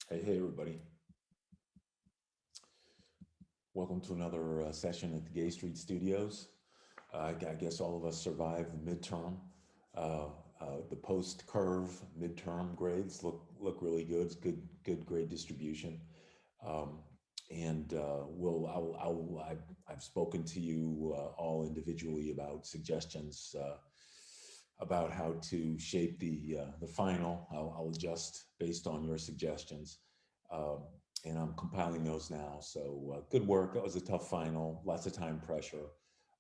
Hey, everybody. Welcome to another session at the Gay Street Studios. I guess all of us survived the midterm. Uh, the post-curve midterm grades look really good. It's good grade distribution. Um, and I've spoken to you all individually about suggestions about how to shape the final. I'll adjust based on your suggestions. Um, and I'm compiling those now. So good work. That was a tough final. Lots of time pressure.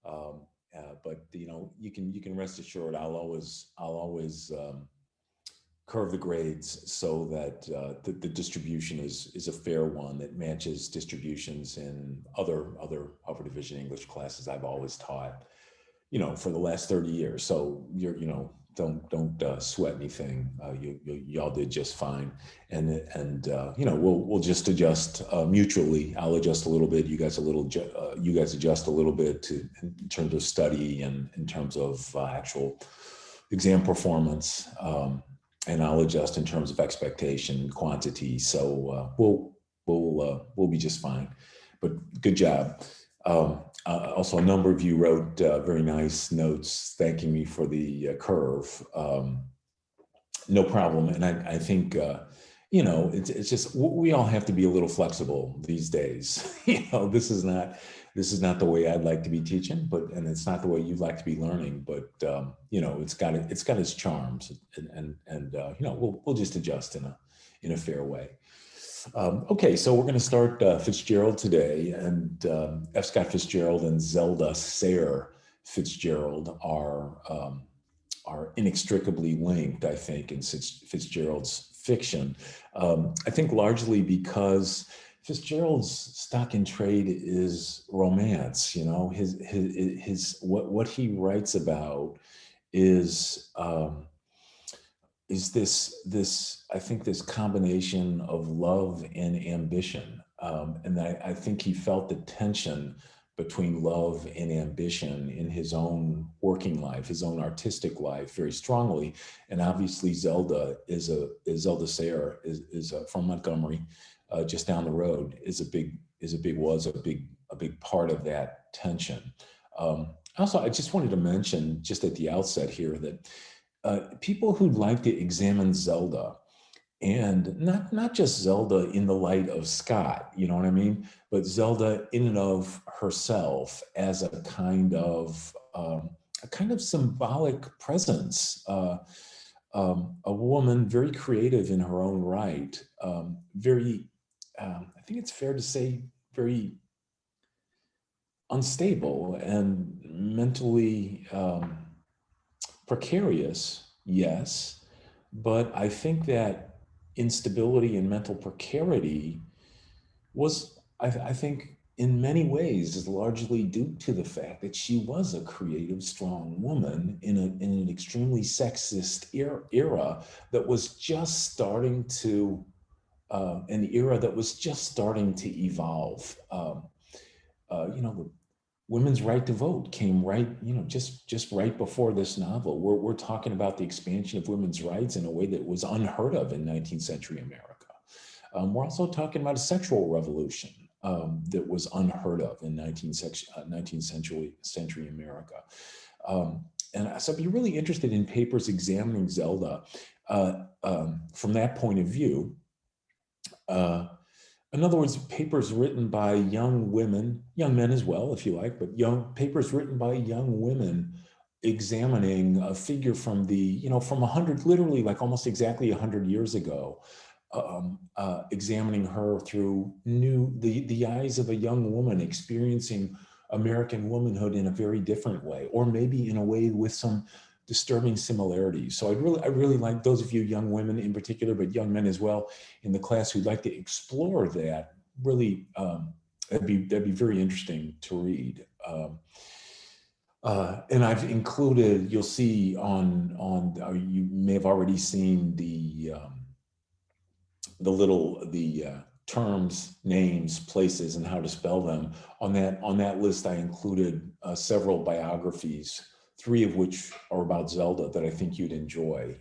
Um, but you can rest assured. I'll always curve the grades so that the distribution is a fair one that matches distributions in other upper division English classes I've always taught, for the last 30 years. So don't sweat anything. Y'all did just fine. And we'll just adjust mutually. I'll adjust a little bit. You guys adjust a little bit in terms of study and in terms of actual exam performance. And I'll adjust in terms of expectation, quantity. So we'll be just fine. But good job. Also, a number of you wrote very nice notes thanking me for the curve. No problem. And I think, it's just we all have to be a little flexible these days. This is not the way I'd like to be teaching, and it's not the way you'd like to be learning. But it's got its charms, and we'll just adjust in a fair way. Okay, so we're going to start Fitzgerald today, and F. Scott Fitzgerald and Zelda Sayre Fitzgerald are inextricably linked, I think, in Fitzgerald's fiction. I think largely because Fitzgerald's stock in trade is romance. His what he writes about is. Is this I think this combination of love and ambition, and I think he felt the tension between love and ambition in his own working life, his own artistic life, very strongly. And obviously, Zelda Sayre is from Montgomery, just down the road. Was a big part of that tension. Also, I just wanted to mention just at the outset here that people who'd like to examine Zelda, and not just Zelda in the light of Scott, you know what I mean, but Zelda in and of herself as a kind of symbolic presence, a woman very creative in her own right, very, I think it's fair to say, very unstable and mentally precarious, yes, but I think that instability and mental precarity I think, in many ways, is largely due to the fact that she was a creative, strong woman in an extremely sexist era that was just starting to, an era that was just starting to evolve. The women's right to vote came right, just right before this novel. We're talking about the expansion of women's rights in a way that was unheard of in 19th century America. We're also talking about a sexual revolution that was unheard of in 19th century America. And so I'd be really interested in papers examining Zelda from that point of view. Uh, in other words, papers written by young women, young men as well, if you like, but young papers written by young women examining a figure from 100, literally like almost exactly 100 years ago, examining her through the eyes of a young woman experiencing American womanhood in a very different way, or maybe in a way with some disturbing similarities. So I really like those of you young women in particular, but young men as well in the class who'd like to explore that. Really, that'd be very interesting to read. And I've included. You'll see you may have already seen the terms, names, places, and how to spell them. On that list, I included several biographies, three of which are about Zelda that I think you'd enjoy.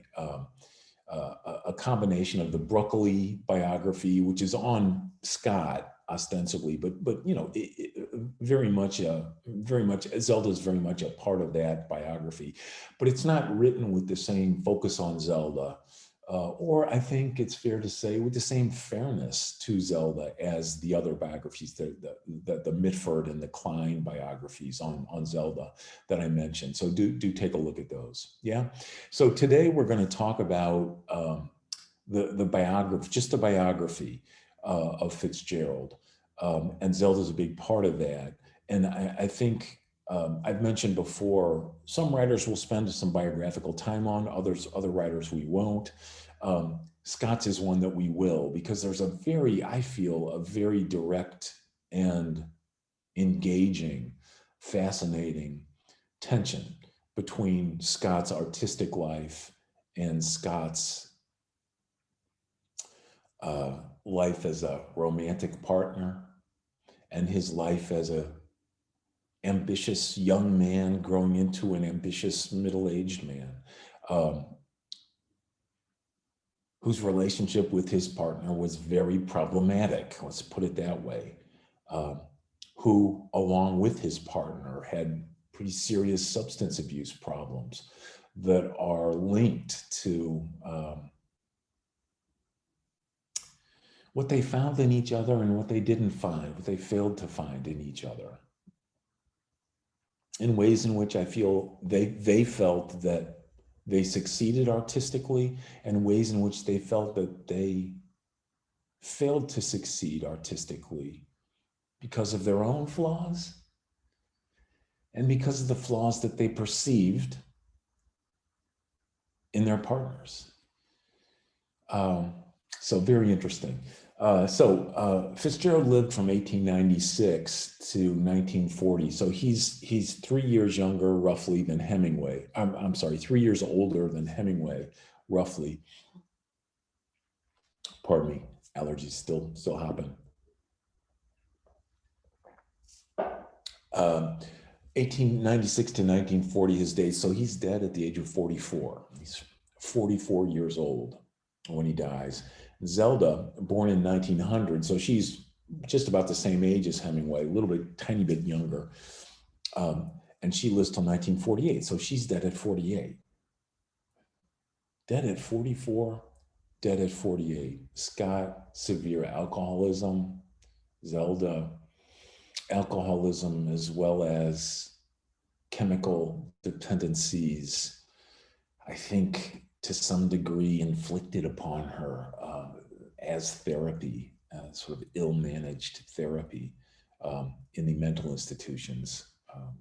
a combination of the Broccoli biography, which is on Scott ostensibly, but you know, very much Zelda is very much a part of that biography, but it's not written with the same focus on Zelda, or I think it's fair to say with the same fairness to Zelda as the other biographies, the Mitford and the Klein biographies on Zelda that I mentioned. So do take a look at those. Yeah. So today we're going to talk about the biography, just the biography of Fitzgerald, and Zelda's a big part of that. And I think I've mentioned before, some writers will spend some biographical time on, other writers we won't. Scott's is one that we will, because there's I feel, a very direct and engaging, fascinating tension between Scott's artistic life and Scott's life as a romantic partner, and his life as a ambitious young man growing into an ambitious middle-aged man, whose relationship with his partner was very problematic, let's put it that way, who, along with his partner, had pretty serious substance abuse problems that are linked to what they found in each other and what they didn't find, what they failed to find in each other, in ways in which I feel they felt that they succeeded artistically, and ways in which they felt that they failed to succeed artistically because of their own flaws and because of the flaws that they perceived in their partners. So very interesting. Fitzgerald lived from 1896 to 1940. So he's 3 years younger, roughly, than Hemingway. I'm sorry, 3 years older than Hemingway, roughly. Pardon me, allergies still happen. 1896 to 1940, his days. So he's dead at the age of 44. He's 44 years old when he dies. Zelda, born in 1900, so she's just about the same age as Hemingway, a little bit, tiny bit younger. And she lives till 1948, so she's dead at 48. Dead at 44, dead at 48. Scott, severe alcoholism. Zelda, alcoholism as well as chemical dependencies, I think to some degree inflicted upon her as therapy, sort of ill-managed therapy in the mental institutions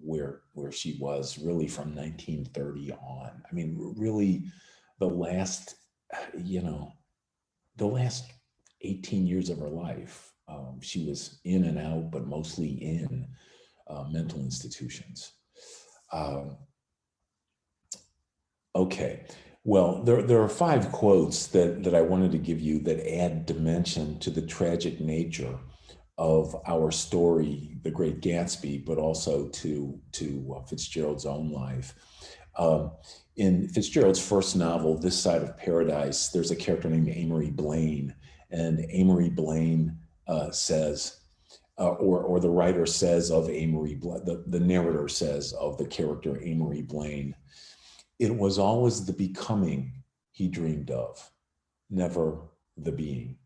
where she was really from 1930 on. I mean, really the last, the last 18 years of her life, she was in and out, but mostly in mental institutions. Okay, well, there are 5 quotes that I wanted to give you that add dimension to the tragic nature of our story, The Great Gatsby, but also to Fitzgerald's own life. In Fitzgerald's first novel, This Side of Paradise, there's a character named Amory Blaine, and Amory Blaine says, or the writer says of Amory, the narrator says of the character Amory Blaine, it was always the becoming he dreamed of, never the being.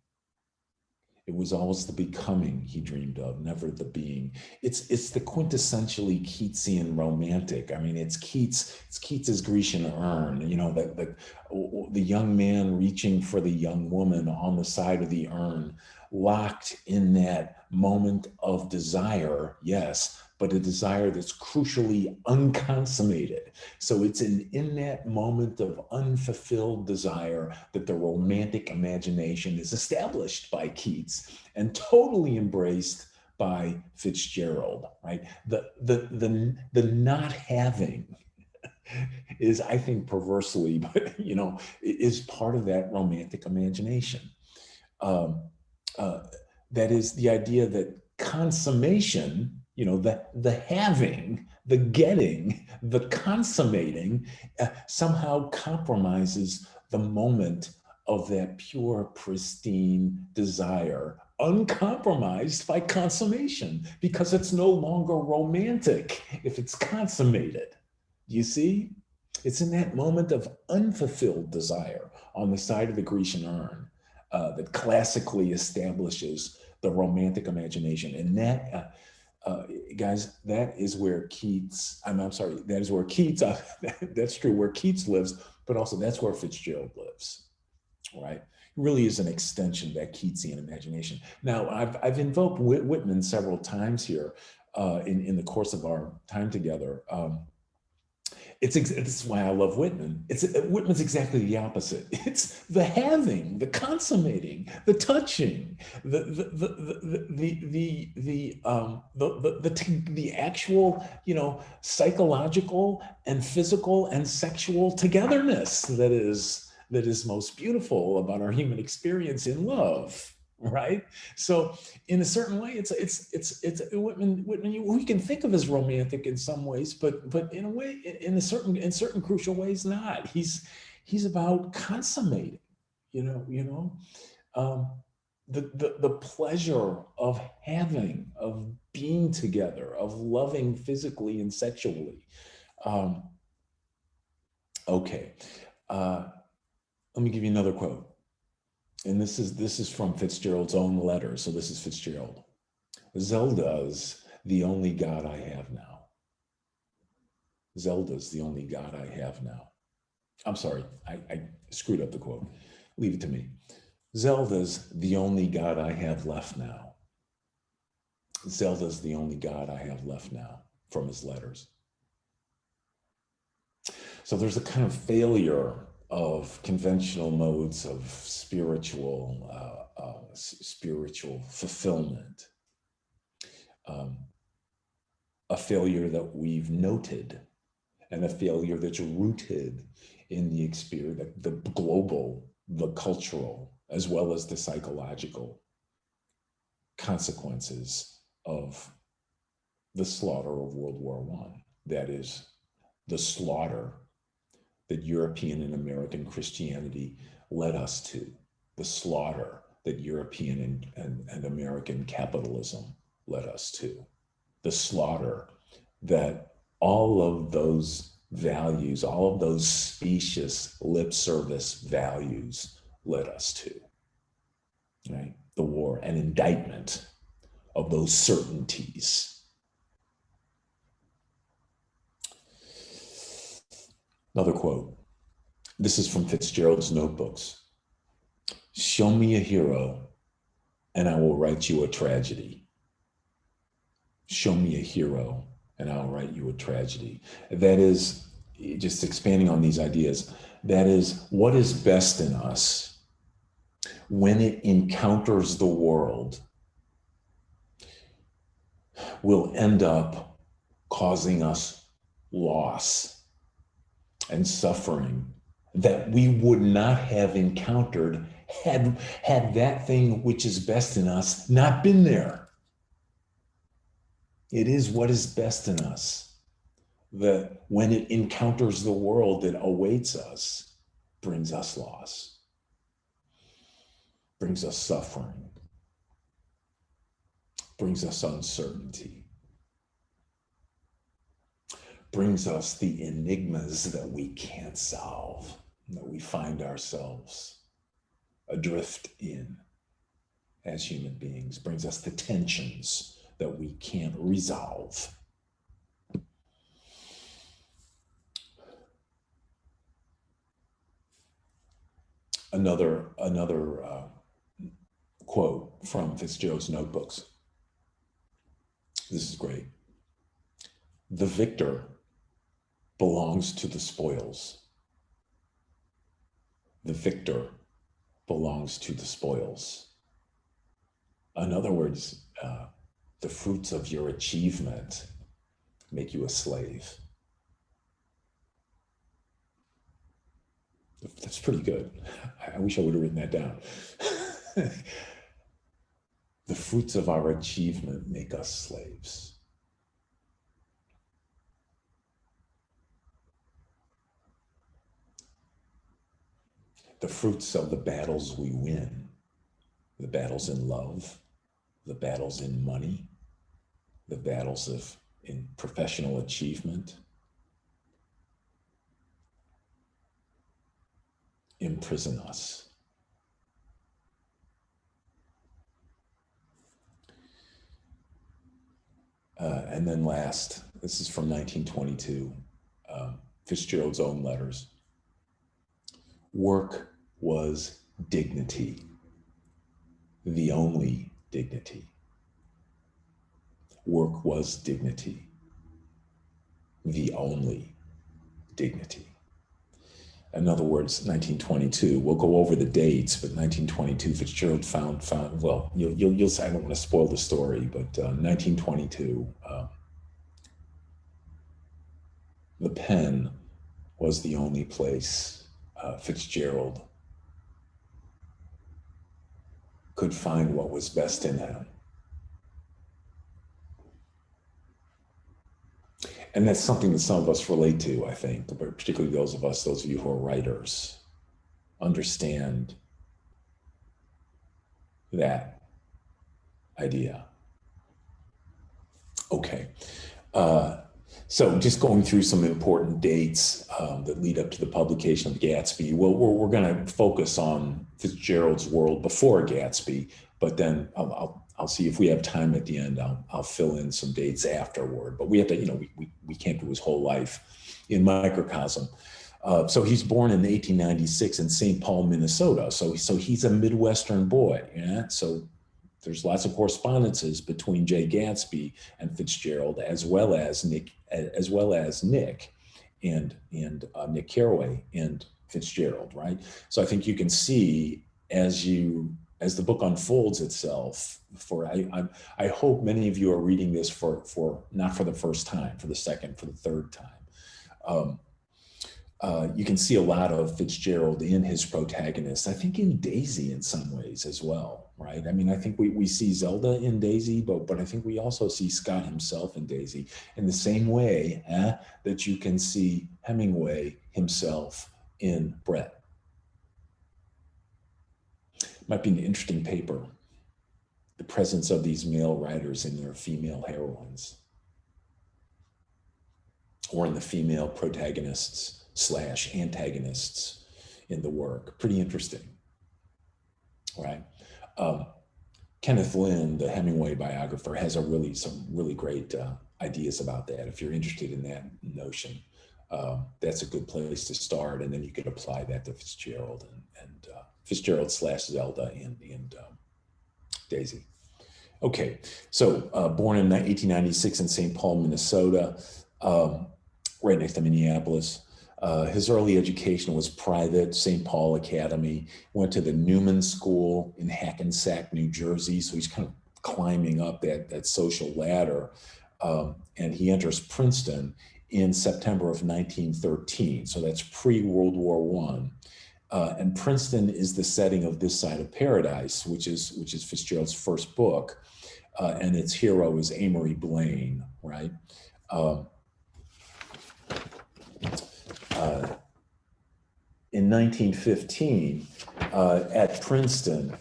It was always the becoming he dreamed of, never the being. It's the quintessentially Keatsian romantic. I mean, it's Keats's Grecian urn, the young man reaching for the young woman on the side of the urn, locked in that moment of desire, yes, but a desire that's crucially unconsummated. So it's in that moment of unfulfilled desire that the romantic imagination is established by Keats and totally embraced by Fitzgerald, right? The not having is, I think, perversely, but is part of that romantic imagination. That is the idea that consummation, the having, the getting, the consummating somehow compromises the moment of that pure, pristine desire, uncompromised by consummation, because it's no longer romantic if it's consummated. You see? It's in that moment of unfulfilled desire on the side of the Grecian urn that classically establishes the romantic imagination. And that, guys, that is where Keats, I'm sorry, that is where Keats, that's true, where Keats lives, but also that's where Fitzgerald lives, right? It really is an extension of that Keatsian imagination. Now, I've invoked Whitman several times here in the course of our time together. This is why I love Whitman. Whitman's exactly the opposite. It's the having, the consummating, the touching, the actual, psychological and physical and sexual togetherness that is most beautiful about our human experience in love, right? So in a certain way, it's Whitman. We can think of as romantic in some ways, but in a way, in certain crucial ways, not. He's about consummating, um, the pleasure of having, of being together, of loving physically and sexually. Um, okay, let me give you another quote. And this is from Fitzgerald's own letter. So this is Fitzgerald. Zelda's the only God I have now. Zelda's the only God I have now. I'm sorry, I screwed up the quote. Leave it to me. Zelda's the only God I have left now. Zelda's the only God I have left now, from his letters. So there's a kind of failure of conventional modes of spiritual fulfillment, a failure that we've noted, and a failure that's rooted in the experience, the global, the cultural, as well as the psychological consequences of the slaughter of World War I. That is, the slaughter that European and American Christianity led us to, the slaughter that European and American capitalism led us to, the slaughter that all of those values, all of those specious lip service values led us to, right? The war, an indictment of those certainties. Another quote. This is from Fitzgerald's notebooks. Show me a hero and I will write you a tragedy. Show me a hero and I'll write you a tragedy. That is, just expanding on these ideas, that is what is best in us when it encounters the world will end up causing us loss and suffering that we would not have encountered had that thing which is best in us not been there. It is what is best in us that when it encounters the world that awaits us, brings us loss, brings us suffering, brings us uncertainty, brings us the enigmas that we can't solve, that we find ourselves adrift in as human beings, brings us the tensions that we can't resolve. Another quote from Fitzgerald's notebooks. This is great. The victor belongs to the spoils. The victor belongs to the spoils. In other words, the fruits of your achievement make you a slave. That's pretty good. I wish I would have written that down. The fruits of our achievement make us slaves. the fruits of the battles we win, the battles in love, the battles in money, the battles in professional achievement, imprison us. And then last, this is from 1922, Fitzgerald's own letters. Work was dignity, the only dignity. Work was dignity, the only dignity. In other words, 1922, we'll go over the dates, but 1922, Fitzgerald found well, you'll say, I don't want to spoil the story, but 1922, the pen was the only place Fitzgerald could find what was best in him. And that's something that some of us relate to, I think, particularly those of you who are writers, understand that idea. Okay. So just going through some important dates that lead up to the publication of Gatsby. Well, we're going to focus on Fitzgerald's world before Gatsby, but then I'll see if we have time at the end. I'll fill in some dates afterward. But we have to, we can't do his whole life in microcosm. So he's born in 1896 in St. Paul, Minnesota. So he's a Midwestern boy. Yeah. So there's lots of correspondences between Jay Gatsby and Fitzgerald, as well as Nick and Nick Carraway and Fitzgerald, right? So I think you can see as the book unfolds itself. I hope many of you are reading this for not for the first time, for the second, for the third time. You can see a lot of Fitzgerald in his protagonist. I think in Daisy in some ways as well, right? I mean, I think we see Zelda in Daisy, but I think we also see Scott himself in Daisy in the same way that you can see Hemingway himself in Brett. Might be an interesting paper, the presence of these male writers in their female heroines, or in the female protagonists / antagonists in the work. Pretty interesting, right? Kenneth Lynn, the Hemingway biographer, has some really great ideas about that. If you're interested in that notion, that's a good place to start, and then you could apply that to Fitzgerald and Fitzgerald / Zelda and Daisy. Okay, so born in 1896 in St. Paul, Minnesota, right next to Minneapolis. His early education was private, St. Paul Academy, went to the Newman School in Hackensack, New Jersey. So he's kind of climbing up that social ladder. And he enters Princeton in September of 1913. So that's pre-World War I. And Princeton is the setting of This Side of Paradise, which is Fitzgerald's first book. And its hero is Amory Blaine, right? In 1915, at Princeton,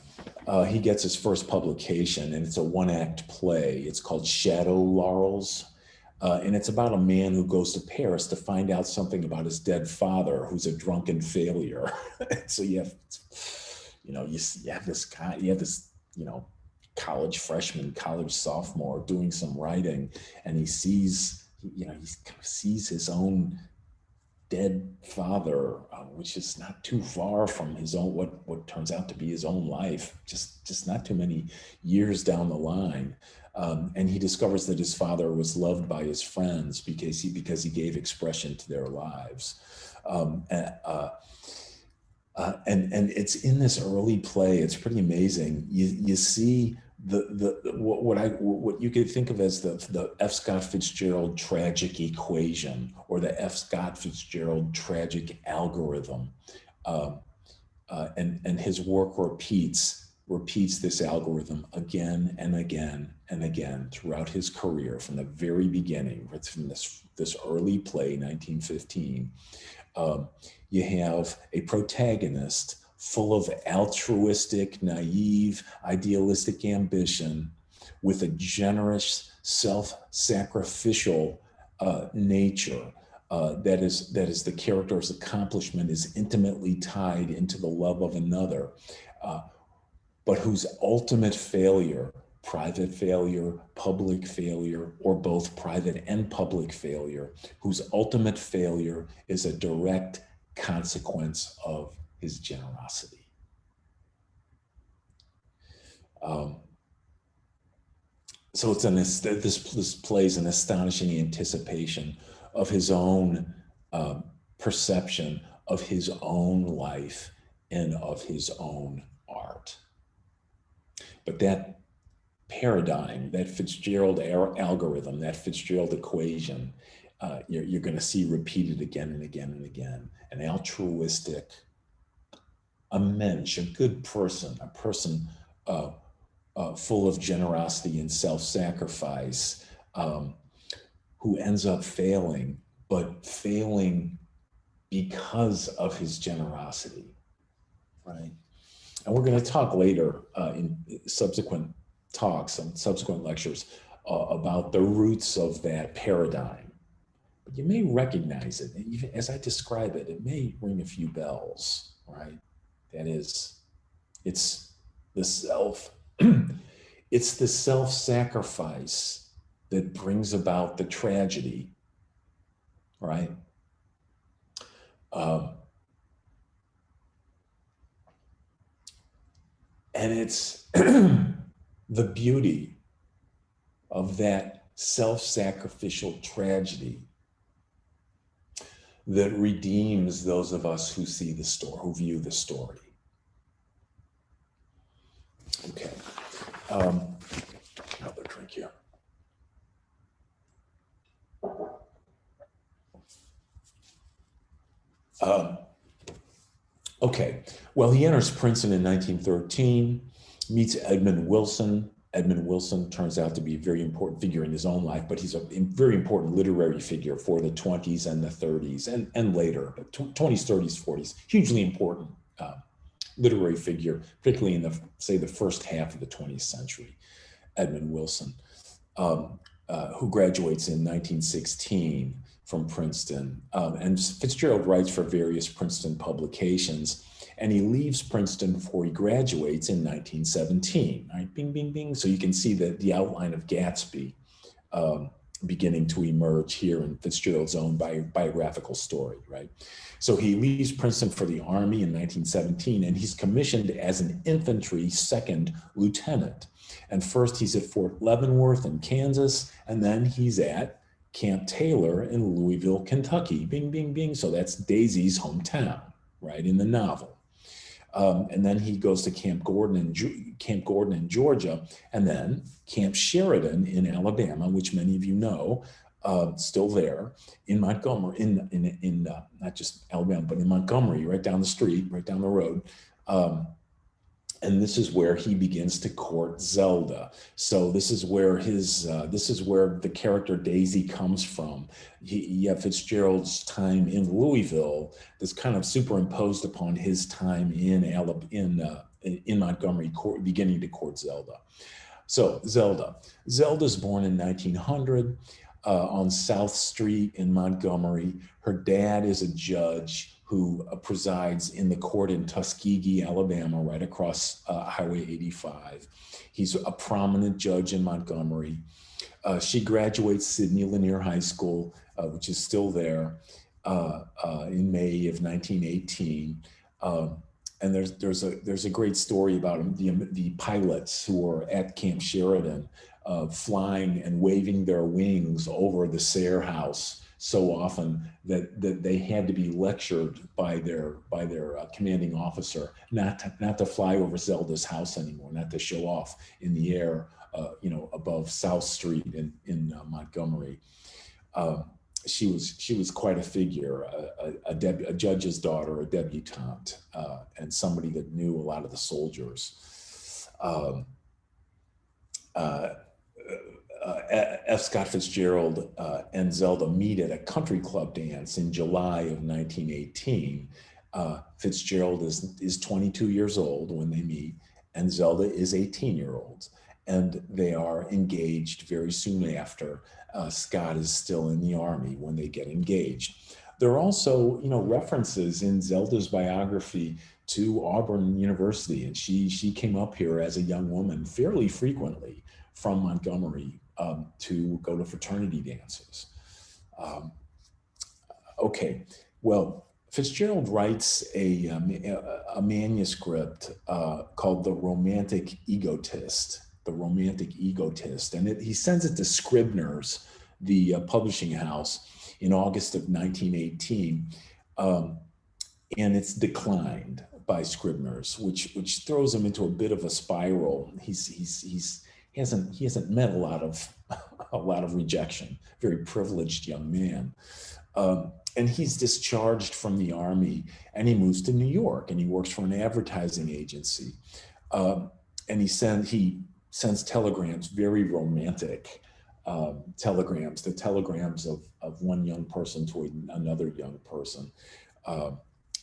he gets his first publication, and it's a one-act play. It's called Shadow Laurels, and it's about a man who goes to Paris to find out something about his dead father, who's a drunken failure. So you have this guy, college freshman, college sophomore doing some writing, and he sees his own dead father, which is not too far from his own, what turns out to be his own life, just not too many years down the line. And he discovers that his father was loved by his friends because he gave expression to their lives. And it's in this early play. It's pretty amazing. You see what you could think of as the F. Scott Fitzgerald tragic equation, or the F. Scott Fitzgerald tragic algorithm, and his work repeats this algorithm again and again and again throughout his career, from the very beginning. It's from this early play, 1915. You have a protagonist full of altruistic, naive, idealistic ambition, with a generous, self-sacrificial nature. That is the character's accomplishment is intimately tied into the love of another, but whose ultimate failure, private failure, public failure, or both private and public failure, whose ultimate failure is a direct consequence of his generosity. So this plays an astonishing anticipation of his own perception of his own life and of his own art. But that paradigm, that Fitzgerald algorithm, that Fitzgerald equation, you're going to see repeated again and again and again. An altruistic, a mensch, a good person, a person full of generosity and self-sacrifice, who ends up failing, but failing because of his generosity, right? And we're going to talk later in subsequent talks and subsequent lectures about the roots of that paradigm. But you may recognize it, and even as I describe it, it may ring a few bells, right? That is, it's the self, it's the self-sacrifice that brings about the tragedy, right? And it's the beauty of that self-sacrificial tragedy that redeems those of us who see the story, who view the story. Okay. Another drink here. Okay, well, he enters Princeton in 1913, meets Edmund Wilson. Edmund Wilson turns out to be a very important figure in his own life, but he's a very important literary figure for the 20s and the 30s and later, but 20s, 30s, 40s, hugely important literary figure, particularly in the, say, the first half of the 20th century, Edmund Wilson, who graduates in 1916 from Princeton. And Fitzgerald writes for various Princeton publications, and he leaves Princeton before he graduates in 1917, right? Bing, bing, bing. So you can see the outline of Gatsby beginning to emerge here in Fitzgerald's own biographical story, right? So he leaves Princeton for the Army in 1917, and he's commissioned as an infantry second lieutenant. And first he's at Fort Leavenworth in Kansas, and then he's at Camp Taylor in Louisville, Kentucky. Bing, bing, bing. So that's Daisy's hometown, right, in the novel. And then he goes to Camp Gordon in Georgia, and then Camp Sheridan in Alabama, which many of you know, still there, in Montgomery, in not just Alabama, but in Montgomery, right down the street, right down the road. And this is where he begins to court Zelda. So this is where this is where the character Daisy comes from. You have Fitzgerald's time in Louisville that's kind of superimposed upon his time in Montgomery, beginning to court Zelda. So Zelda's born in 1900 on South Street in Montgomery. Her dad is a judge who presides in the court in Tuskegee, Alabama, right across Highway 85. He's a prominent judge in Montgomery. She graduates Sidney Lanier High School, which is still there, in May of 1918. And there's a great story about the pilots who were at Camp Sheridan, flying and waving their wings over the Sayre House so often that they had to be lectured by their commanding officer not to fly over Zelda's house anymore, not to show off in the air, above South Street in Montgomery. She was quite a figure, a judge's daughter, a debutante, and somebody that knew a lot of the soldiers. F. Scott Fitzgerald and Zelda meet at a country club dance in July of 1918. Fitzgerald is 22 years old when they meet, and Zelda is 18-year-old, and they are engaged very soon after. Scott is still in the army when they get engaged. There are also, references in Zelda's biography to Auburn University, and she came up here as a young woman fairly frequently from Montgomery to go to fraternity dances. Um, okay, well, Fitzgerald writes a manuscript called The Romantic Egotist, The Romantic Egotist, and he sends it to Scribner's, the publishing house, in August of 1918. Um, and it's declined by Scribner's, which throws him into a bit of a spiral. He hasn't met a lot of a lot of rejection. Very privileged young man, and he's discharged from the army, and he moves to New York, and he works for an advertising agency, um, and he sends telegrams, very romantic telegrams, the telegrams of one young person to another young person.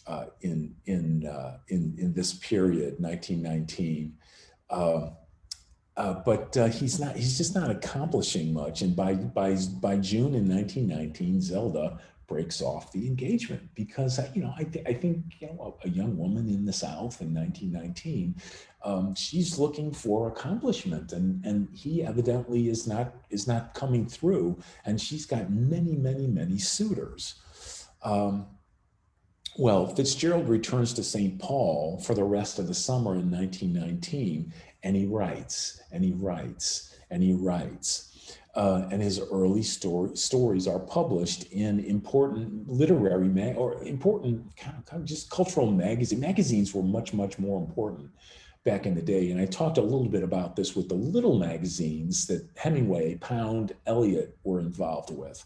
Uh, in this period, 1919. Uh, but he's just not accomplishing much. And by June in 1919, Zelda breaks off the engagement because I think a young woman in the South in 1919, she's looking for accomplishment, and he evidently is not coming through, and she's got many suitors. Um, well, Fitzgerald returns to St. Paul for the rest of the summer in 1919, and he writes, and he writes, and he writes. And his early stories are published in important literary or important kind of just cultural magazines. Magazines were much more important back in the day. And I talked a little bit about this with the little magazines that Hemingway, Pound, Eliot were involved with.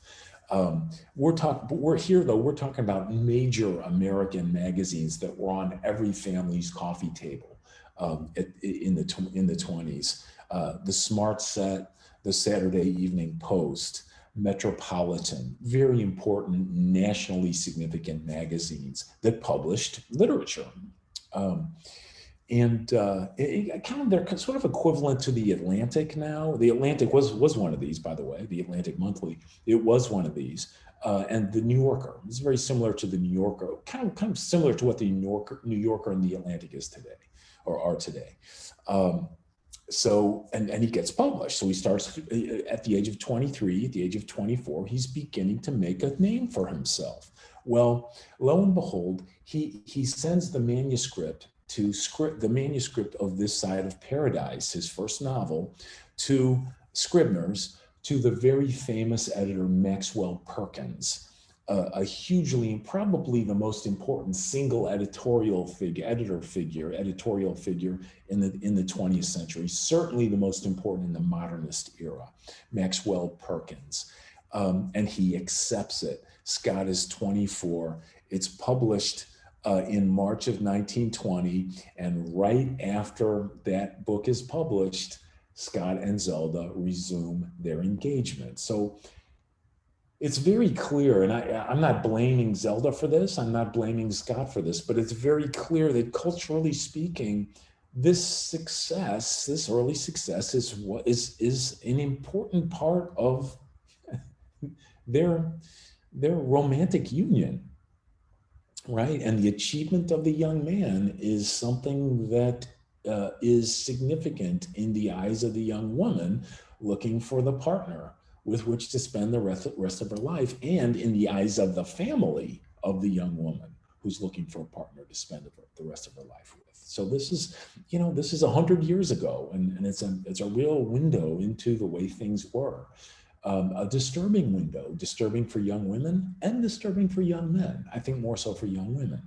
Um, we're here though, we're talking about major American magazines that were on every family's coffee table in the 20s. The Smart Set, the Saturday Evening Post, Metropolitan, very important nationally significant magazines that published literature. Um, and kind of they're sort of equivalent to the Atlantic now. The Atlantic was one of these, by the way. The Atlantic Monthly, it was one of these, and the New Yorker is very similar to the New Yorker, kind of similar to what the New Yorker and the Atlantic is today, or are today. So and he gets published. So he starts at the age of 23. At the age of 24, he's beginning to make a name for himself. Well, lo and behold, he sends the manuscript the manuscript of This Side of Paradise, his first novel, to Scribner's, to the very famous editor Maxwell Perkins, a hugely, probably the most important single editorial figure in the 20th century, certainly the most important in the modernist era, Maxwell Perkins. And he accepts it. Scott is 24. It's published in March of 1920, and right after that book is published, Scott and Zelda resume their engagement. So it's very clear, and I'm not blaming Zelda for this, I'm not blaming Scott for this, but it's very clear that culturally speaking, this early success is an important part of their romantic union. Right, and the achievement of the young man is something that is significant in the eyes of the young woman looking for the partner with which to spend the rest of her life, and in the eyes of the family of the young woman who's looking for a partner to spend the rest of her life with. So this is 100 years ago, and it's a real window into the way things were. A disturbing window, disturbing for young women and disturbing for young men. I think more so for young women.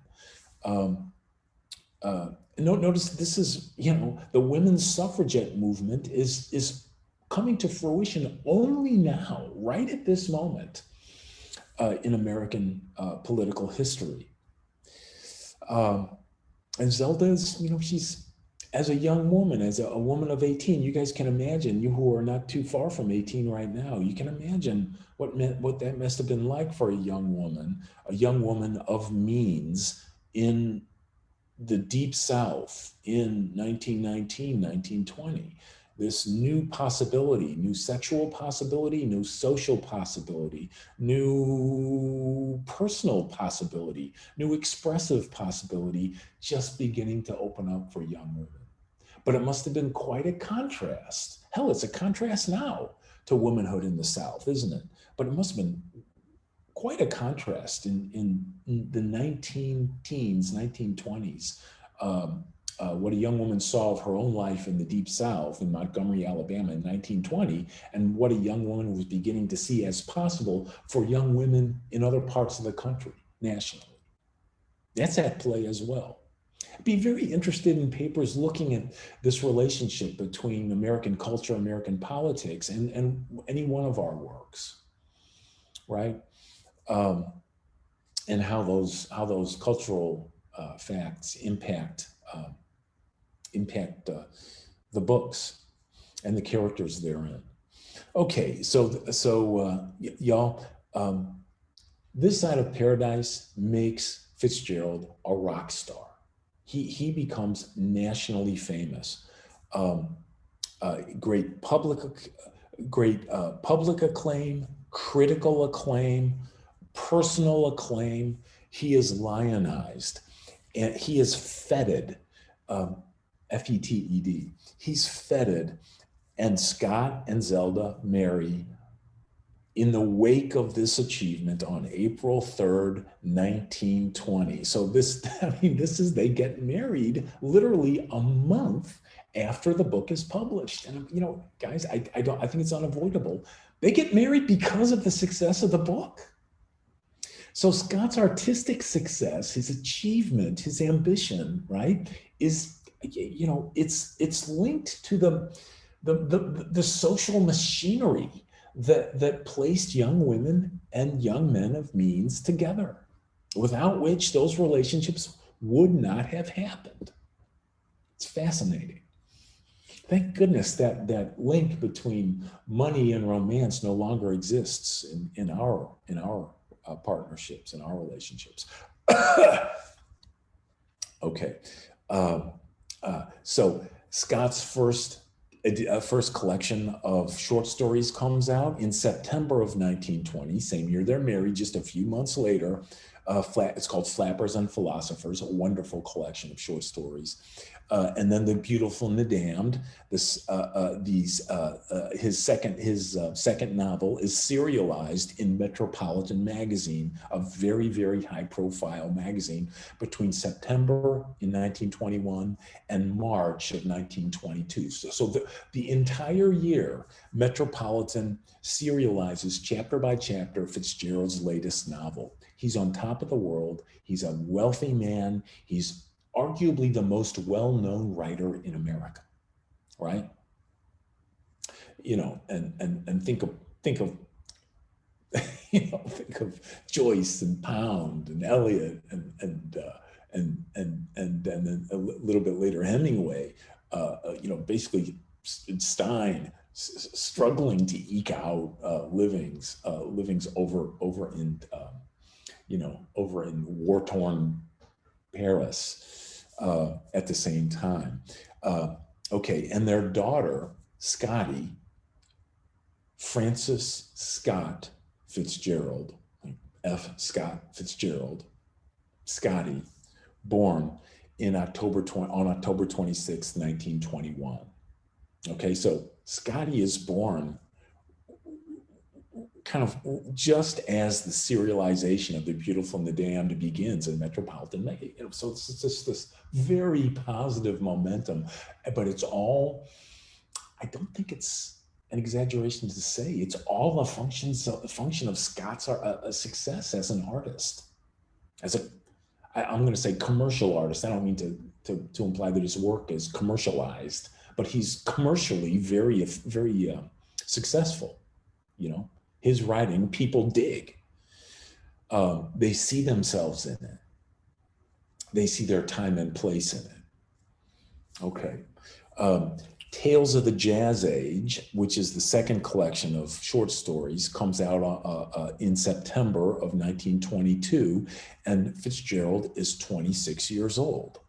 Notice this is, the women's suffragette movement is coming to fruition only now, right at this moment in American political history. And Zelda is, she's, as a young woman, as a woman of 18, you guys can imagine, you who are not too far from 18 right now, you can imagine what that must have been like for a young woman of means, in the Deep South in 1919, 1920. This new possibility, new sexual possibility, new social possibility, new personal possibility, new expressive possibility, just beginning to open up for young women. But it must have been quite a contrast. Hell, it's a contrast now to womanhood in the South, isn't it? But it must have been quite a contrast in the 19 teens, 1920s. What a young woman saw of her own life in the Deep South in Montgomery, Alabama in 1920, and what a young woman was beginning to see as possible for young women in other parts of the country nationally. That's at play as well. I'd be very interested in papers looking at this relationship between American culture, American politics, and any one of our works, right? And how those cultural facts impact the books and the characters therein. Okay, y'all, This Side of Paradise makes Fitzgerald a rock star. He becomes nationally famous. Great public acclaim, critical acclaim, personal acclaim. He is lionized, and he is feted, F-E-T-E-D. He's feted, and Scott and Zelda marry in the wake of this achievement on April 3rd, 1920. So they get married literally a month after the book is published. And guys, I think it's unavoidable. They get married because of the success of the book. So Scott's artistic success, his achievement, his ambition, right, is, it's linked to the social machinery that placed young women and young men of means together, without which those relationships would not have happened. It's fascinating. Thank goodness that link between money and romance no longer exists in our partnerships, in our relationships. Okay, so Scott's first collection of short stories comes out in September of 1920, same year they're married. Just a few months later, it's called Flappers and Philosophers, a wonderful collection of short stories. And then The Beautiful and the Damned. His second novel is serialized in Metropolitan magazine, a very, very high-profile magazine, between September in 1921 and March of 1922. So the entire year, Metropolitan serializes chapter by chapter Fitzgerald's latest novel. He's on top of the world. He's a wealthy man. He's arguably the most well-known writer in America, right? And think of think of Joyce and Pound and Eliot and then a little bit later Hemingway. Basically Stein struggling to eke out livings over in war-torn Paris at the same time. Okay, and their daughter, Scotty, Frances Scott Fitzgerald, F. Scott Fitzgerald, Scotty, born on October 26, 1921. Okay, so Scotty is born kind of just as the serialization of The Beautiful and the Damned begins in Metropolitan. So it's just this very positive momentum, but it's all, I don't think it's an exaggeration to say, it's all a function of Scott's success as an artist, I'm going to say commercial artist. I don't mean to imply that his work is commercialized, but he's commercially very, very successful. His writing, people dig. They see themselves in it. They see their time and place in it. Okay. Tales of the Jazz Age, which is the second collection of short stories, comes out in September of 1922, and Fitzgerald is 26 years old.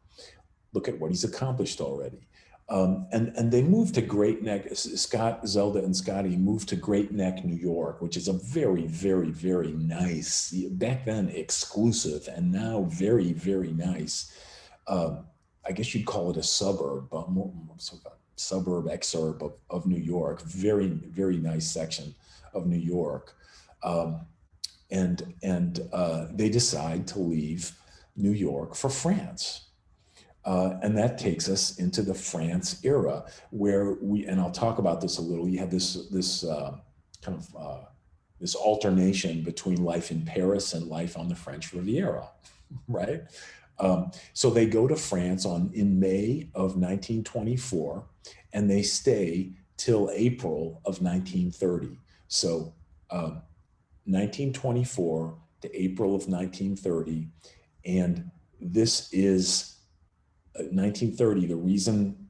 Look at what he's accomplished already. And they moved to Great Neck. Scott, Zelda, and Scotty moved to Great Neck, New York, which is a very, very, very nice, back then exclusive, and now very, very nice. I guess you'd call it a suburb, but more sort of a suburb, exurb of New York. Very, very nice section of New York. And they decide to leave New York for France. And that takes us into the France era, where and I'll talk about this a little. You have this kind of this alternation between life in Paris and life on the French Riviera, right? So they go to France in May of 1924, and they stay till April of 1930. So 1924 to April of 1930, and this is 1930, the reason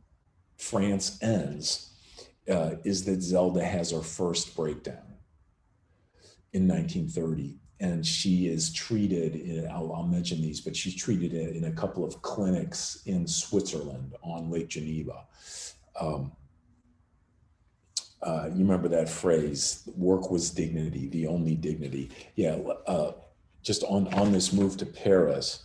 France ends is that Zelda has her first breakdown in 1930. And she is treated, I'll mention these, but she's treated in a couple of clinics in Switzerland on Lake Geneva. You remember that phrase, work was dignity, the only dignity. Yeah, just on this move to Paris,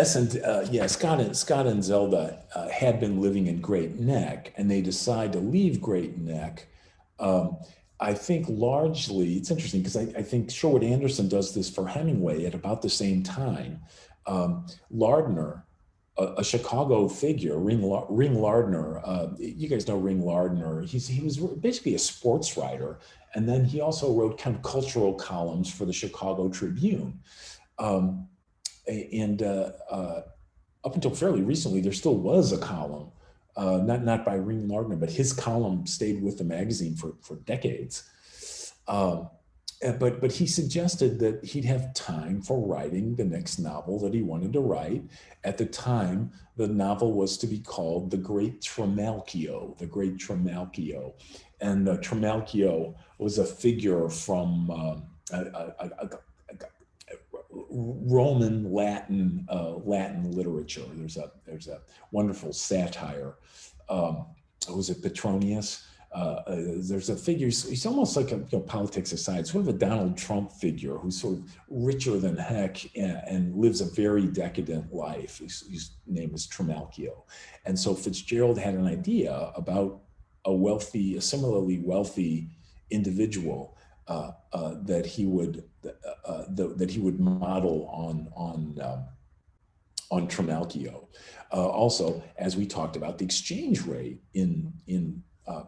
Scott and Zelda had been living in Great Neck, and they decide to leave Great Neck. I think largely, it's interesting because I think Sherwood Anderson does this for Hemingway at about the same time. Lardner, a Chicago figure, Ring Lardner, you guys know Ring Lardner. He was basically a sports writer, and then he also wrote kind of cultural columns for the Chicago Tribune. Up until fairly recently, there still was a column, not by Ring Lardner, but his column stayed with the magazine for decades. But he suggested that he'd have time for writing the next novel that he wanted to write. At the time, the novel was to be called The Great Trimalchio, The Great Trimalchio. And Trimalchio was a figure from Roman Latin literature. There's a wonderful satire. Was it Petronius? There's a figure. He's almost like politics aside, sort of a Donald Trump figure who's sort of richer than heck and lives a very decadent life. His name is Trimalchio, and so Fitzgerald had an idea about a similarly wealthy individual that he would model on Trimalchio. Also, as we talked about, the exchange rate in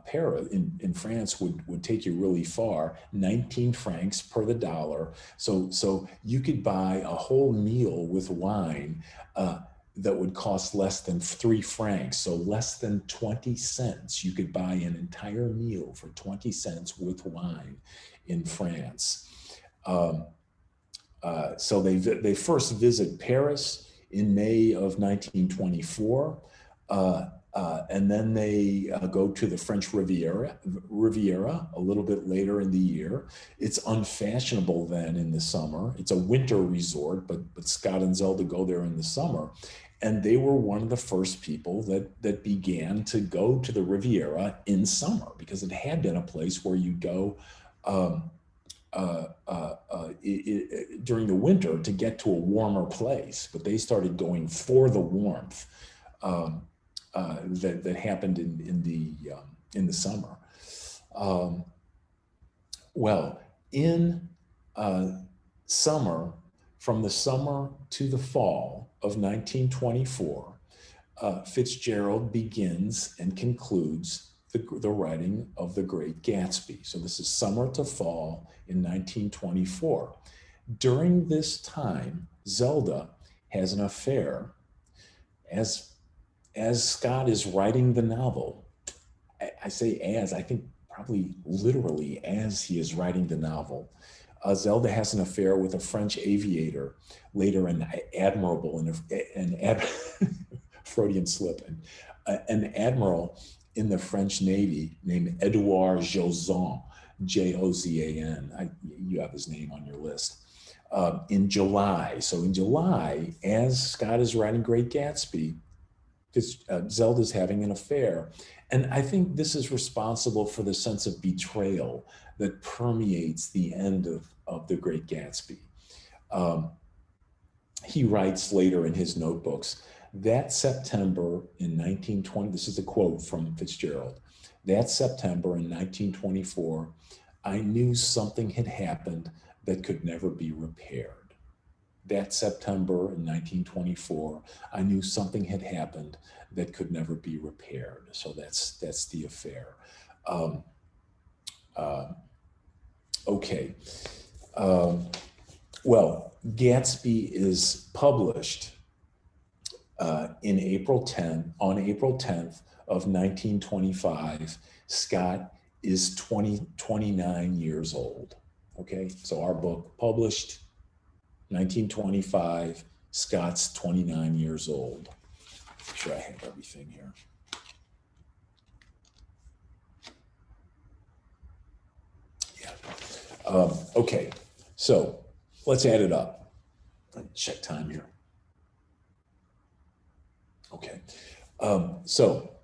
Paris, in France, would take you really far. 19 francs per the dollar. So you could buy a whole meal with wine that would cost less than 3 francs. So less than 20 cents. You could buy an entire meal for 20 cents with wine in France. So they first visit Paris in May of 1924. And then they go to the French Riviera a little bit later in the year. It's unfashionable then in the summer. It's a winter resort, but Scott and Zelda go there in the summer. And they were one of the first people that began to go to the Riviera in summer, because it had been a place where you go during the winter to get to a warmer place. But they started going for the warmth. That happened in the summer. Well, in summer, from the summer to the fall of 1924, Fitzgerald begins and concludes the writing of The Great Gatsby. So this is summer to fall in 1924. During this time, Zelda has an affair. As Scott is writing the novel, I say as, I think probably literally as he is writing the novel, Zelda has an affair with a French aviator, later an admiral, Freudian slip, an admiral in the French Navy named Edouard Jozan, Jozan. You have his name on your list. In July. So in July, as Scott is writing Great Gatsby, Zelda's having an affair. And I think this is responsible for the sense of betrayal that permeates the end of The Great Gatsby. He writes later in his notebooks, that September in 1920, this is a quote from Fitzgerald, that September in 1924, I knew something had happened that could never be repaired. That September in 1924, I knew something had happened that could never be repaired. So that's the affair. Okay. Well, Gatsby is published on April 10th of 1925. Scott is 29 years old. Okay, so our book published 1925, Scott's 29 years old. Make sure I have everything here. Yeah. Okay, so let's add it up. Check time here. Okay, so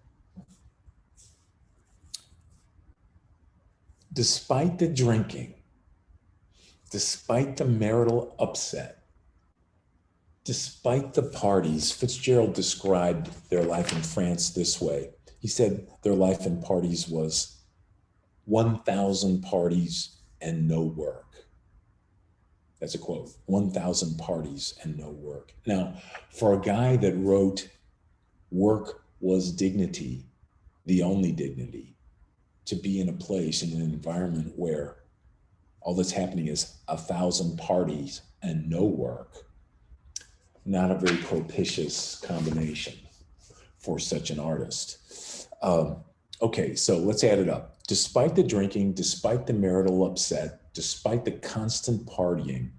despite the drinking, despite the marital upset, despite the parties, Fitzgerald described their life in France this way. He said their life in parties was 1,000 parties and no work. That's a quote, 1,000 parties and no work. Now, for a guy that wrote work was dignity, the only dignity, to be in a place, in an environment where all that's happening is 1,000 parties and no work, not a very propitious combination for such an artist. Okay, so let's add it up. Despite the drinking, despite the marital upset, despite the constant partying,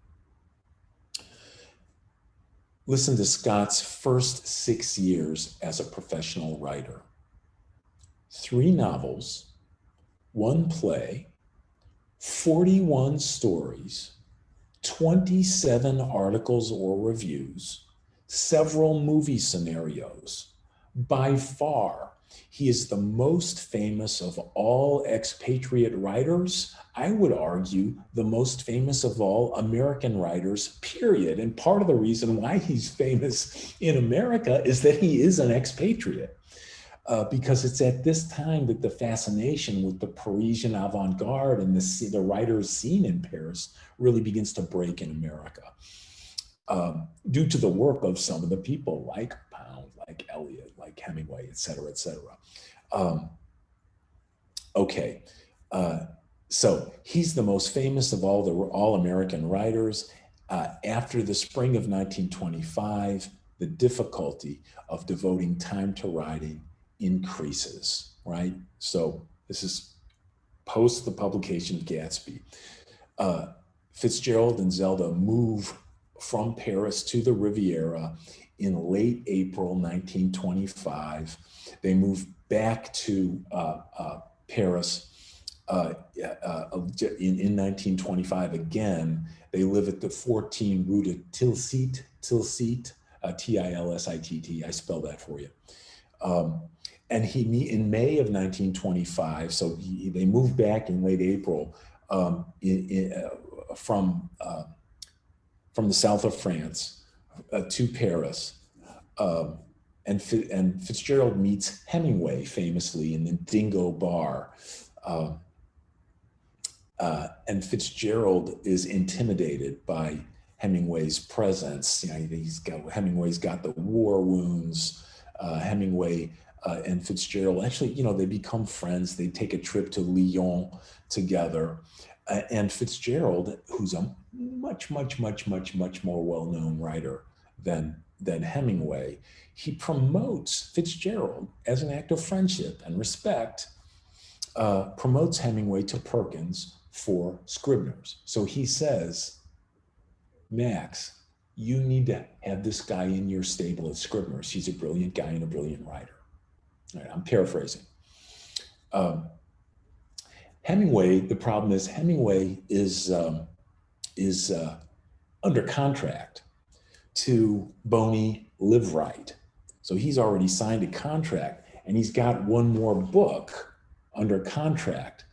listen to Scott's first 6 years as a professional writer. 3 novels, 1 play, 41 stories, 27 articles or reviews, several movie scenarios. By far, he is the most famous of all expatriate writers. I would argue the most famous of all American writers, period. And part of the reason why he's famous in America is that he is an expatriate. Because it's at this time that the fascination with the Parisian avant-garde and the writer's scene in Paris really begins to break in America, due to the work of some of the people like Pound, like Eliot, like Hemingway, et cetera, et cetera. Okay, so he's the most famous of all the all-American writers. After the spring of 1925, the difficulty of devoting time to writing increases, right? So this is post the publication of Gatsby. Fitzgerald and Zelda move from Paris to the Riviera in late April 1925. They move back to Paris in 1925 again. They live at the 14 Rue de Tilsit, Tilsit, Tilsitt. I spell that for you. And in May of 1925, so they moved back in late April from the south of France to Paris. And Fitzgerald meets Hemingway famously in the Dingo Bar. And Fitzgerald is intimidated by Hemingway's presence. You know, Hemingway's got the war wounds. Hemingway and Fitzgerald, actually, you know, they become friends. They take a trip to Lyon together. And Fitzgerald, who's a much more well-known writer than Hemingway, he promotes Fitzgerald as an act of friendship and respect, promotes Hemingway to Perkins, for Scribners. So he says, Max, you need to have this guy in your stable at Scribners. He's a brilliant guy and a brilliant writer. All right, I'm paraphrasing. Hemingway, the problem is Hemingway is under contract to Boney Live Right. So he's already signed a contract, and he's got one more book under contract.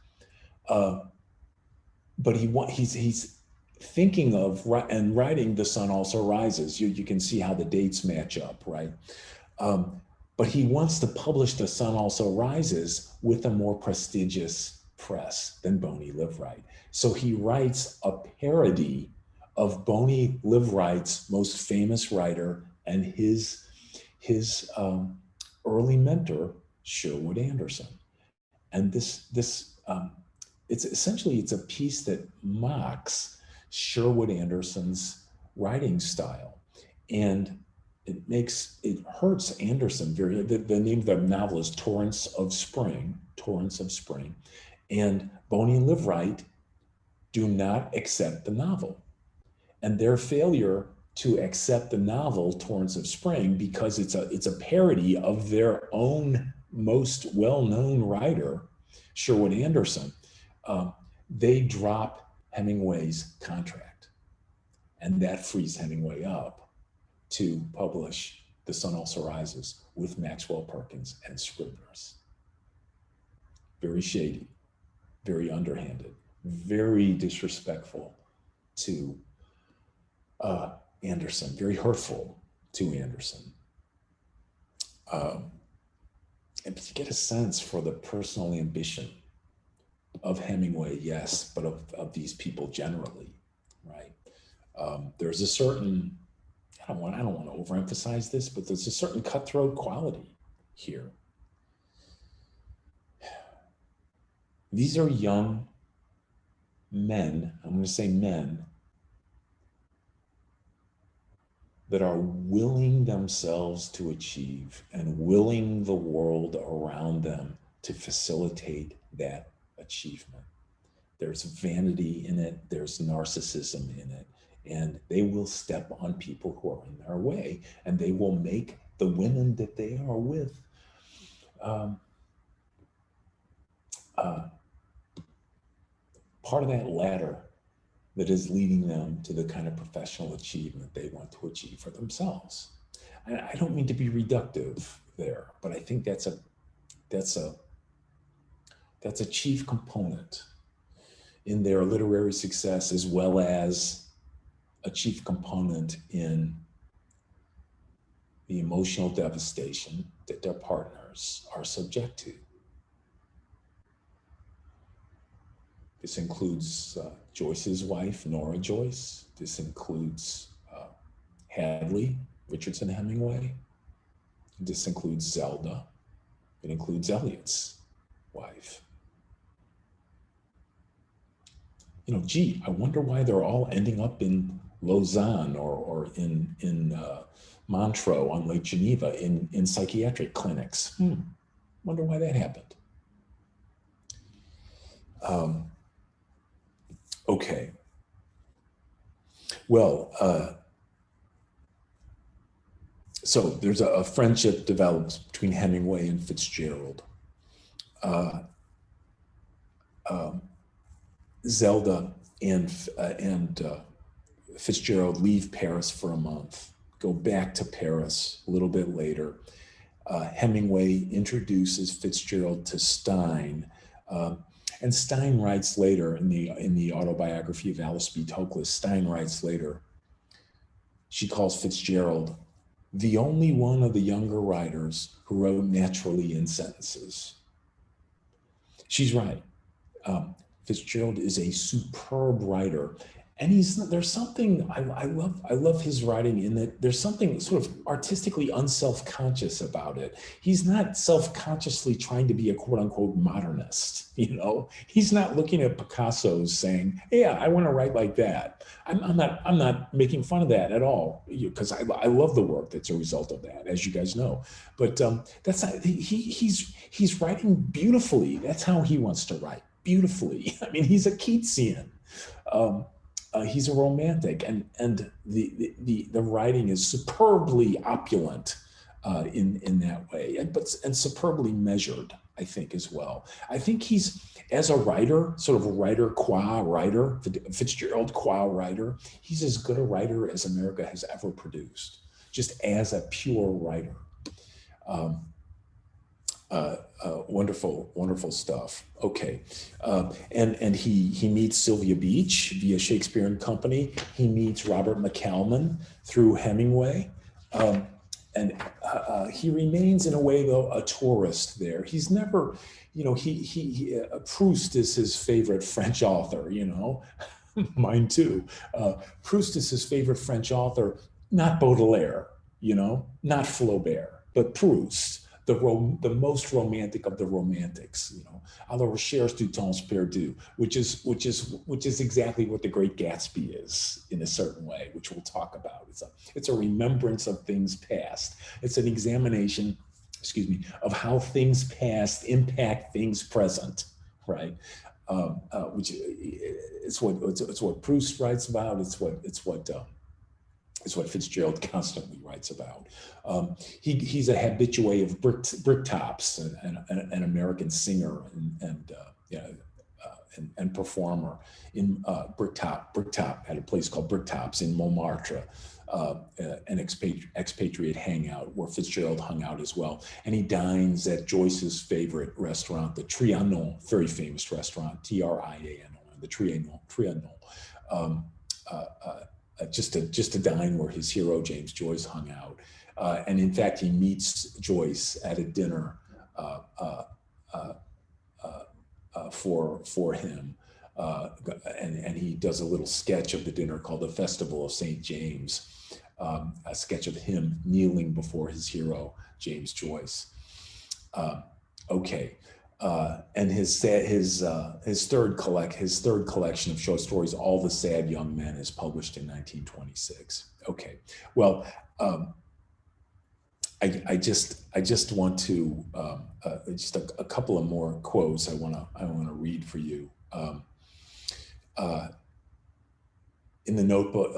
But he's thinking of and writing The Sun Also Rises. You can see how the dates match up, right? But he wants to publish The Sun Also Rises with a more prestigious press than Boney Live Right. So he writes a parody of Boney Live Right's most famous writer and his early mentor, Sherwood Anderson. And it's essentially a piece that mocks Sherwood Anderson's writing style, and it hurts Anderson very. The name of the novel is Torrents of Spring, and Boney and Live Right do not accept the novel, and their failure to accept the novel Torrents of Spring, because it's a parody of their own most well-known writer, Sherwood Anderson. They drop Hemingway's contract, and that frees Hemingway up to publish The Sun Also Rises with Maxwell Perkins and Scribners. Very shady, very underhanded, very disrespectful to Anderson, very hurtful to Anderson. And to get a sense for the personal ambition of Hemingway, yes, but of these people generally, right? There's a certain, I don't want to overemphasize this, but there's a certain cutthroat quality here. These are young men, I'm going to say men, that are willing themselves to achieve and willing the world around them to facilitate that achievement. There's vanity in it, there's narcissism in it, and they will step on people who are in their way, and they will make the women that they are with part of that ladder that is leading them to the kind of professional achievement they want to achieve for themselves. I don't mean to be reductive there, but I think that's a chief component in their literary success, as well as a chief component in the emotional devastation that their partners are subject to. This includes Joyce's wife, Nora Joyce. This includes Hadley Richardson Hemingway. This includes Zelda. It includes Eliot's wife. Gee, I wonder why they're all ending up in Lausanne or in Montreux on Lake Geneva in psychiatric clinics. Wonder why that happened. Okay. Well, so there's a friendship develops between Hemingway and Fitzgerald. Zelda and Fitzgerald leave Paris for a month, go back to Paris a little bit later. Hemingway introduces Fitzgerald to Stein. And Stein writes later in the autobiography of Alice B. Toklas, Stein writes later, she calls Fitzgerald the only one of the younger writers who wrote naturally in sentences. She's right. Fitzgerald is a superb writer. And there's something, I love his writing in that there's something sort of artistically unself-conscious about it. He's not self-consciously trying to be a quote unquote modernist, He's not looking at Picasso's saying, yeah, I want to write like that. I'm not making fun of that at all, because I love the work that's a result of that, as you guys know. But that's not, he's writing beautifully. That's how he wants to write. beautifully. I mean, he's a Keatsian. Um, he's a romantic, and the writing is superbly opulent in that way, and superbly measured, I think, as well. I think he's, as a writer, sort of a writer qua writer, Fitzgerald qua writer, he's as good a writer as America has ever produced, just as a pure writer. Um, Wonderful, wonderful stuff. Okay, and he meets Sylvia Beach via Shakespeare and Company. He meets Robert McCalman through Hemingway, and he remains in a way though a tourist there. He's never, Proust is his favorite French author. Mine too. Proust is his favorite French author, not Baudelaire, not Flaubert, but Proust, the most romantic of the romantics, à la recherche du temps perdu, which is exactly what The Great Gatsby is in a certain way, which we'll talk about. It's a remembrance of things past. It's an examination, of how things past impact things present, right? Which it's what Proust writes about. It's what Fitzgerald constantly writes about. He's a habitué of Bricktops, an American singer and performer in Bricktop at a place called Bricktops in Montmartre, an expatriate hangout where Fitzgerald hung out as well. And he dines at Joyce's favorite restaurant, the Trianon, very famous restaurant, Trianon, the Trianon. Just to dine where his hero James Joyce hung out, and in fact he meets Joyce at a dinner for him, and he does a little sketch of the dinner called the Festival of St. James, a sketch of him kneeling before his hero James Joyce. Okay. And his third collection of short stories, All the Sad Young Men, is published in 1926. Okay, well, I just want to just a couple of more quotes I want to read for you. In the notebook,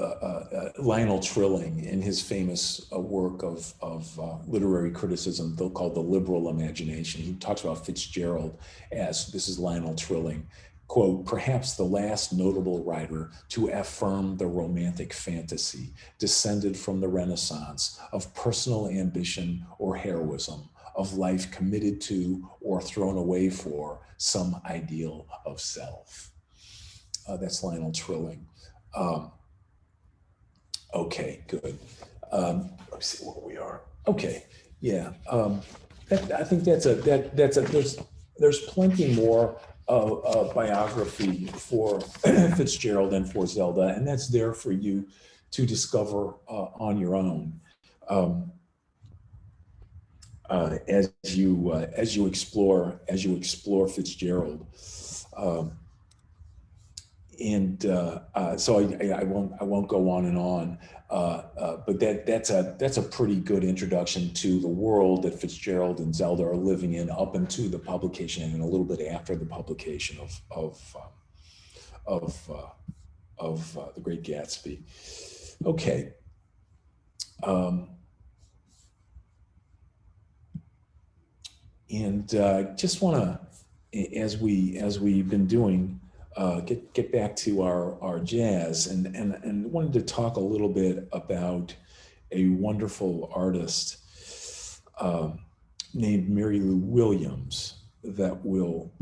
Lionel Trilling, in his famous work of literary criticism called The Liberal Imagination, he talks about Fitzgerald as, this is Lionel Trilling, quote, perhaps the last notable writer to affirm the romantic fantasy descended from the Renaissance of personal ambition or heroism, of life committed to or thrown away for some ideal of self. That's Lionel Trilling. Okay, good. Let's see where we are. Okay, yeah. I think there's plenty more biography for Fitzgerald and for Zelda, and that's there for you to discover on your own as you explore Fitzgerald. So I won't go on and on, but that's a pretty good introduction to the world that Fitzgerald and Zelda are living in up into the publication and a little bit after the publication of The Great Gatsby. Okay. And just want to, as we've been doing, get back to our jazz, and wanted to talk a little bit about a wonderful artist named Mary Lou Williams that we'll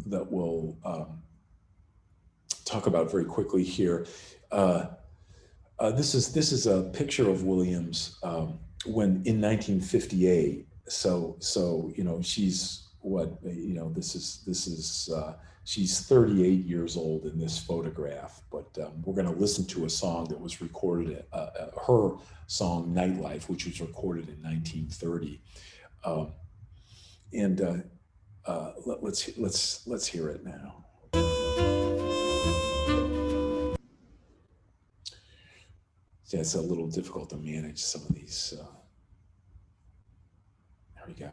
talk about very quickly here. This is a picture of Williams when in 1958. So she's what this is. She's 38 years old in this photograph, but we're going to listen to a song that was recorded, her song "Nightlife," which was recorded in 1930, let's hear it now. Yeah, it's a little difficult to manage some of these. There we go.